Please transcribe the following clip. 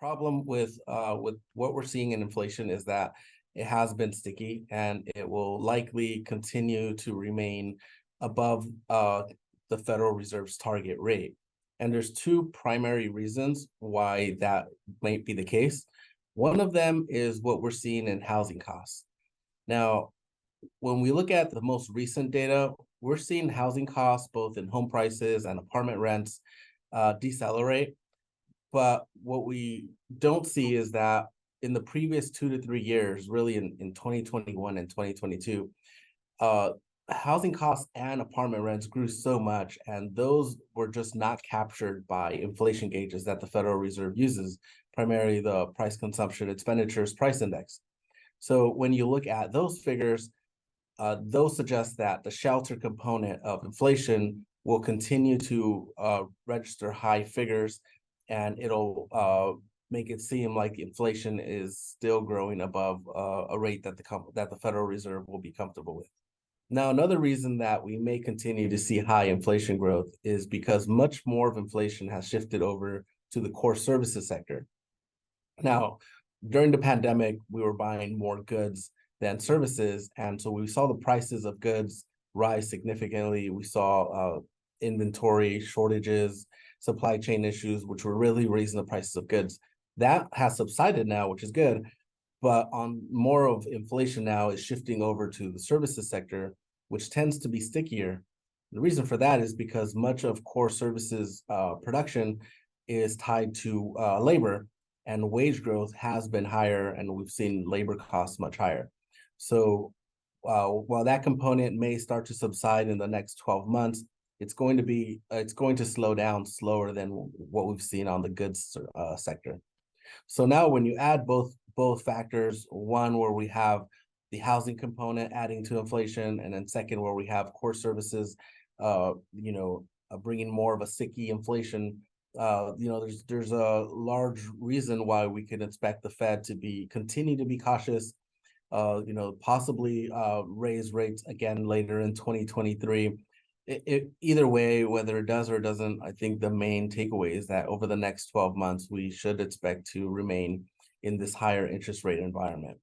problem with what we're seeing in inflation is that it has been sticky and it will likely continue to remain above the Federal Reserve's target rate. And there's two primary reasons why that might be the case. One of them is what we're seeing in housing costs. Now, when we look at the most recent data, we're seeing housing costs, both in home prices and apartment rents, decelerate. But what we don't see is that in the previous 2 to 3 years, really in 2021 and 2022, housing costs and apartment rents grew so much, and those were just not captured by inflation gauges that the Federal Reserve uses, primarily the price consumption expenditures price index. So when you look at those figures, those suggest that the shelter component of inflation will continue to register high figures, and it'll make it seem like inflation is still growing above a rate that the Federal Reserve will be comfortable with. Now, another reason that we may continue to see high inflation growth is because much more of inflation has shifted over to the core services sector. Now, during the pandemic, we were buying more goods than services, and so we saw the prices of goods rise significantly. We saw inventory shortages, supply chain issues, which were really raising the prices of goods. That has subsided now, which is good, but on more of inflation now is shifting over to the services sector, which tends to be stickier. The reason for that is because much of core services production is tied to labor, and wage growth has been higher, and we've seen labor costs much higher. So while that component may start to subside in the next 12 months, it's going to slow down slower than what we've seen on the goods sector. So now when you add both factors, one where we have the housing component adding to inflation, and then second where we have core services, bringing more of a sticky inflation, there's a large reason why we can expect the Fed to continue to be cautious, possibly raise rates again later in 2023. Either way, whether it does or doesn't, I think the main takeaway is that over the next 12 months, we should expect to remain in this higher interest rate environment.